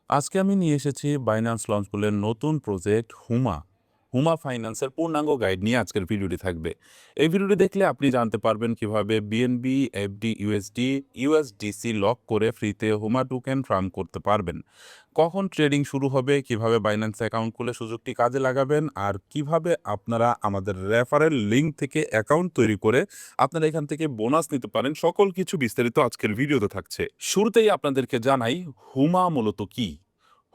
আজকে আমি নিয়ে এসেছি বাইন্যান্স লঞ্চ পুলের নতুন প্রজেক্ট হুমা। হুমা ফাইন্যান্সের পূর্ণাঙ্গ গাইড নিয়ে আজকের ভিডিওটি থাকবে। এই ভিডিওটি দেখলে আপনি জানতে পারবেন কিভাবে BNB, FD, USD, USDC lock করে ফ্রিতে হুমা টোকেন ফার্ম করতে পারবেন। কখন ট্রেডিং শুরু হবে, কিভাবে বাইন্যান্স অ্যাকাউন্ট খুলে সুযোগটি কাজে লাগাবেন, আর কিভাবে আপনারা আমাদের রেফারেল লিঙ্ক থেকে অ্যাকাউন্ট তৈরি করে আপনারা এখান থেকে বোনাস নিতে পারেন, সকল কিছু বিস্তারিত আজকের ভিডিওতে থাকছে। শুরুতেই আপনাদেরকে জানাই হুমা মূলত কি।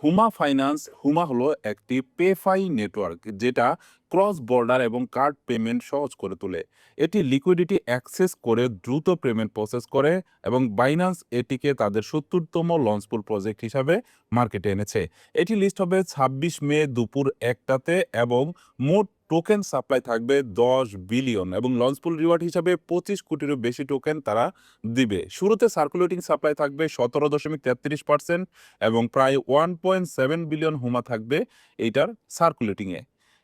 হুমা ফাইন্যান্স হুমা হলো একটি পেফাই নেটওয়ার্ক যেটা ক্রস বর্ডার এবং কার্ড পেমেন্ট সহজ করে তোলে। এটি লিকুইডিটি অ্যাক্সেস করে দ্রুত পেমেন্ট প্রসেস করে এবং বাইন্যান্স এটিকে তাদের ৭০তম লঞ্চপুল প্রজেক্ট হিসাবে মার্কেটে এনেছে। এটি লিস্ট হবে ২৬ মে দুপুর ১টাতে এবং মোট টোকেন সাপ্লাই থাকবে ১০ বিলিয়ন এবং লঞ্চপুল রিওয়ার্ড হিসাবে ২৫ কোটিরও বেশি টোকেন তারা দিবে। শুরুতে সার্কুলেটিং সাপ্লাই থাকবে ১৭.৩৩% এবং প্রায় 1.7 বিলিয়ন হুমা থাকবে এইটার সার্কুলেটিংয়ে।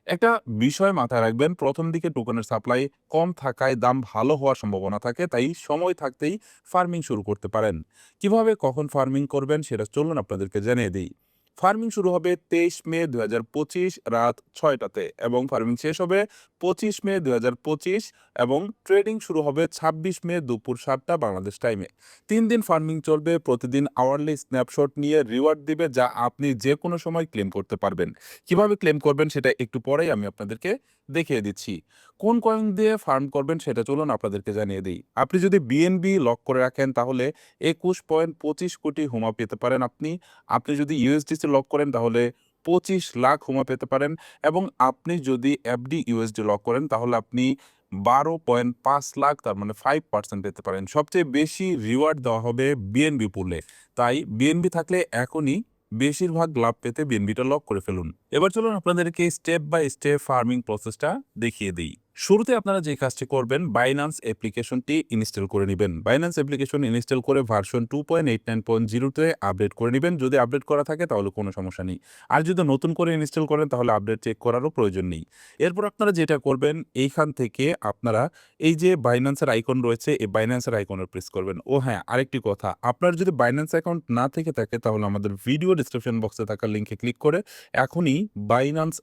একটা বিষয় মাথায় রাখবেন, প্রথম দিকে টোকেনের সাপ্লাই কম থাকায় দাম ভালো হওয়ার সম্ভাবনা থাকে, তাই সময় থাকতেই ফার্মিং শুরু করতে পারেন। কিভাবে কখন ফার্মিং করবেন সেটা চলুন আপনাদেরকে জানিয়ে দিই। ফার্মিং শুরু হবে ২৩ মে ২০২৫ রাত ৬টাতে এবং ফার্মিং শেষ হবে ২৫ মে ২০২৫ এবং ট্রেডিং শুরু হবে ২৬ মে দুপুর ৭টা বাংলাদেশ টাইমে। ৩ দিন ফার্মিং চলবে, প্রতিদিন আওয়ারলি স্ন্যাপশট নিয়ে রিওয়ার্ড দিবে যা আপনি যে কোনো সময় ক্লেম করতে পারবেন। কিভাবে ক্লেম করবেন সেটা একটু পরেই আমি আপনাদেরকে দেখিয়ে দিচ্ছি। কোন কয়েন দিয়ে ফার্ম করবেন সেটা চলুন আপনাদেরকে জানিয়ে দিই। আপনি যদি বিএনবি লক করে রাখেন তাহলে ২১.২৫ কোটি হুমা পেতে পারেন আপনি। আপনি যদি ইউএসডিসি লক করেন তাহলে ২৫ লাখ হুমা পেতে পারেন এবং আপনি যদি এফডি ইউএসডি লক করেন তাহলে আপনি ১২.৫ লাখ, তার মানে 5% পেতে পারেন। সবচেয়ে বেশি রিওয়ার্ড দেওয়া হবে বিএনবি পুলে। তাই বিএনবি থাকলে এখনই বেশিরভাগ লাভ পেতে বিএনবিটা লক করে ফেলুন। এবার চলুন আপনাদেরকে স্টেপ বাই স্টেপ ফার্মিং প্রসেসটা দেখিয়ে দিই। শুরুতে আপনারা যে কাজটি করবেন, বাইন্যান্স অ্যাপ্লিকেশনটি ইনস্টল করে নেবেন। বাইন্যান্স অ্যাপ্লিকেশন ইনস্টল করে ভার্সন 2.89.0 আপডেট করে নেবেন। যদি আপডেট করা থাকে তাহলে কোনো সমস্যা নেই। আর যদি নতুন করে ইনস্টল করেন তাহলে আপডেট চেক করারও প্রয়োজন নেই। এরপর আপনারা যেটা করবেন, এইখান থেকে আপনারা এই যে বাইন্যান্সের আইকন রয়েছে, এই বাইন্যান্সের আইকনে প্রেস করবেন। ও হ্যাঁ, আরেকটি কথা, আপনার যদি বাইন্যান্স অ্যাকাউন্ট না থেকে থাকে তাহলে আমাদের ভিডিও ডেসক্রিপশন বক্সে থাকা লিঙ্কে ক্লিক করে এখনই বাইন্যান্স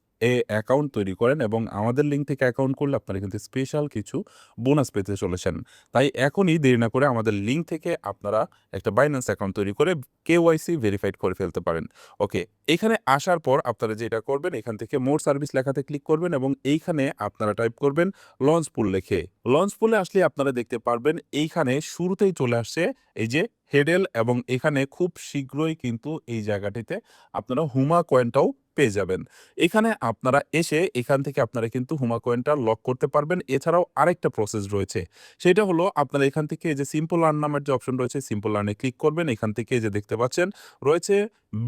অ্যাকাউন্ট তৈরি করেন এবং আমাদের লিঙ্ক থেকে অ্যাকাউন্ট করলে আপনারা কিন্তু স্পেশাল কিছু বোনাস পেতে চলেছেন। তাই এখনই দেরি না করে আমাদের লিঙ্ক থেকে আপনারা একটা বাইন্যান্স অ্যাকাউন্ট তৈরি করে কেওয়াইসি ভেরিফাইড করে ফেলতে পারেন। ওকে, এখানে আসার পর আপনারা যেটা করবেন, এখান থেকে মোর সার্ভিস লেখাতে ক্লিক করবেন এবং এইখানে আপনারা টাইপ করবেন লঞ্চ পুল লিখে। লঞ্চ পুলে আসলে আপনারা দেখতে পারবেন এইখানে শুরুতেই চলে আসছে এই যে হেডেল এবং এখানে খুব শীঘ্রই কিন্তু এই জায়গাটিতে আপনারা হুমা কয়েনটাও পেয়ে যাবেন। এখানে আপনারা এসে এখান থেকে আপনারা কিন্তু হুমা কয়েনটা লক করতে পারবেন। এছাড়াও আরেকটা প্রসেস রয়েছে। সেটা হলো আপনারা এখান থেকে এই যে সিম্পল আর্ন নামের যে অপশন রয়েছে, সিম্পল আর্নে ক্লিক করবেন। এখান থেকে এই যে দেখতে পাচ্ছেন রয়েছে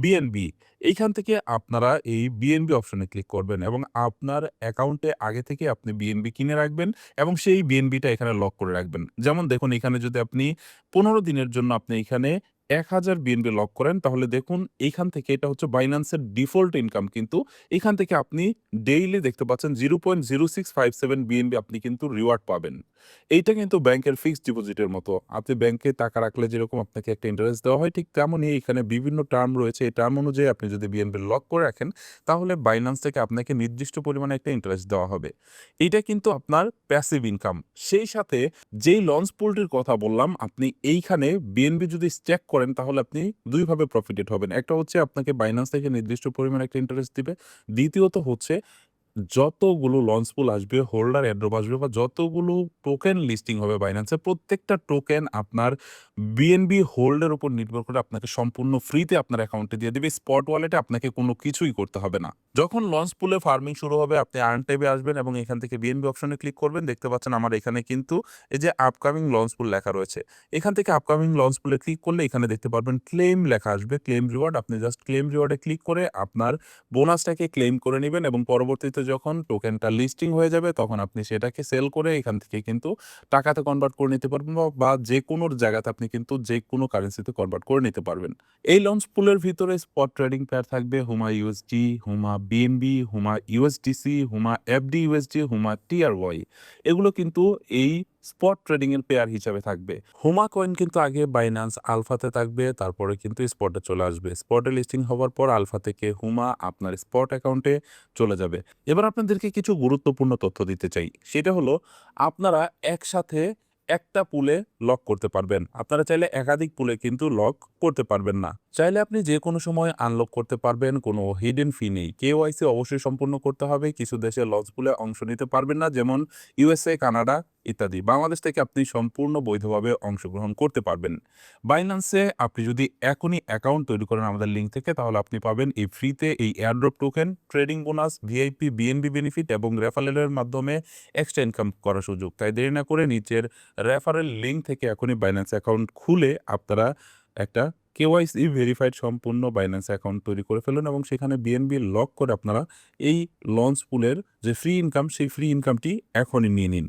বিএনবি। এইখান থেকে আপনারা এই বিএনবি অপশনে ক্লিক করবেন এবং আপনার অ্যাকাউন্টে আগে থেকে আপনি বিএনবি কিনে রাখবেন এবং সেই বিএনবিটা এখানে লক করে রাখবেন। যেমন দেখুন, এখানে যদি আপনি ১৫ দিনের জন্য আপনি এখানে ১,০০০ বিএনবি লক করেন তাহলে দেখুন এইখান থেকে, এটা হচ্ছে বাইন্যান্সের ডিফল্ট ইনকাম, কিন্তু এখান থেকে আপনি ডেইলি দেখতে পাচ্ছেন 0.0657 বিএনবি আপনি কিন্তু রিওয়ার্ড পাবেন। এইটা কিন্তু ব্যাংকের ফিক্সড ডিপোজিটের মতো। আপনি ব্যাংকে টাকা রাখলে যেরকম আপনাকে একটা ইন্টারেস্ট দেওয়া হয়, ঠিক তেমনই এখানে বিভিন্ন টার্ম রয়েছে। এই টার্ম অনুযায়ী আপনি যদি বিএনবি লক করে রাখেন তাহলে বাইন্যান্স থেকে আপনাকে নির্দিষ্ট পরিমাণে একটা ইন্টারেস্ট দেওয়া হবে। এইটা কিন্তু আপনার প্যাসিভ ইনকাম। সেই সাথে যেই লঞ্চ পুলটির কথা বললাম, আপনি এইখানে বিএনবি যদি স্ট্যাক করেন তাহলে আপনি ২ ভাবে প্রফিটেড হবেন। একটা হচ্ছে আপনাকে বাইন্যান্স থেকে নির্দিষ্ট পরিমাণে একটা ইন্টারেস্ট দিবে। দ্বিতীয়ত হচ্ছে যতগুলো লঞ্চ পুল আসবে, হোল্ডার এয়ারড্রপ আসবে বা যতগুলো টোকেন লিস্টিং হবে বাইন্যান্সে, প্রত্যেকটা টোকেন আপনার বিএনবি হোল্ডের উপর নির্ভর করে আপনাকে সম্পূর্ণ ফ্রিতে আপনার অ্যাকাউন্টে দিয়ে দিবে। স্পট ওয়ালেটে আপনাকে কোনো কিছুই করতে হবে না। যখন লঞ্চ পুলে ফার্মিং শুরু হবে আপনি আর্ন ট্যাবে আসবেন এবং এখান থেকে বিএনবি অপশনে ক্লিক করবেন। দেখতে পাচ্ছেন আমার এখানে কিন্তু এই যে আপকামিং লঞ্চ পুল লেখা রয়েছে। এখান থেকে আপকামিং লঞ্চ পুলে ক্লিক করলে এখানে দেখতে পারবেন ক্লেম লেখা আসবে, ক্লেম রিওয়ার্ড। আপনি জাস্ট ক্লেম রিওয়ার্ডে ক্লিক করে আপনার বোনাসটাকে ক্লেম করে নিবেন এবং পরবর্তীতে যখন টোকেনটা লিস্টিং হয়ে যাবে তখন আপনি সেটাকে সেল করে এখান থেকে কিন্তু টাকাতে কনভার্ট করে নিতে পারবেন বা যেকোনো জায়গাতে আপনি কিন্তু যেকোনো কারেন্সিতে কনভার্ট করে নিতে পারবেন। এই লঞ্চ পুলের ভিতরে স্পট ট্রেডিং পেয়ার থাকবে হুমা ইউএসডি, হুমা বিএনবি, হুমা ইউএসডিসি, হুমা এফডি ইউএসডি, হুমা টিআরওয়াই। এগুলো কিন্তু এই স্পট ট্রেডিং এর পেয়ার হিসাবে থাকবে। হুমা কয়েন কিন্তু আগে বাইন্যান্স আলফাতে থাকবে, তারপরে কিন্তু স্পটে চলে আসবে। স্পটে লিস্টিং হওয়ার পর আলফা থেকে হুমা আপনার স্পট অ্যাকাউন্টে চলে যাবে। এবার আপনাদেরকে কিছু গুরুত্বপূর্ণ তথ্য দিতে চাই। সেটা হলো আপনারা একসাথে একটা পুলে লক করতে পারবেন। আপনারা চাইলে একাধিক পুলে কিন্তু লক করতে পারবেন না। চাইলে আপনি যেকোনো সময় আনলক করতে পারবেন, কোনো হিডেন ফি নেই। কেওয়াইসি অবশ্যই সম্পূর্ণ করতে হবে। কিছু দেশে লঞ্চ পুলে অংশ নিতে পারবেন না, যেমন ইউএসএ, কানাডা ইত্যাদি। বাংলাদেশ থেকে আপনি সম্পূর্ণ বৈধভাবে অংশগ্রহণ করতে পারবেন। বাইন্যান্সে আপনি যদি এখনই অ্যাকাউন্ট তৈরি করেন আমাদের লিঙ্ক থেকে, তাহলে আপনি পাবেন এই ফ্রিতে এই airdrop token, trading bonus, VIP, BNB benefit এবং রেফারেলের মাধ্যমে এক্সট্রা ইনকাম করার সুযোগ। তাই দেরি না করে নিচের রেফারেল লিঙ্ক থেকে এখনই বাইন্যান্স অ্যাকাউন্ট খুলে আপনারা একটা কেওয়াইসি ভেরিফাইড সম্পূর্ণ বাইন্যান্স অ্যাকাউন্ট তৈরি করে ফেলুন এবং সেখানে বিএনবি লক করে আপনারা এই লঞ্চ পুলের যে ফ্রি ইনকাম, সেই ফ্রি ইনকামটি এখনই নিয়ে নিন।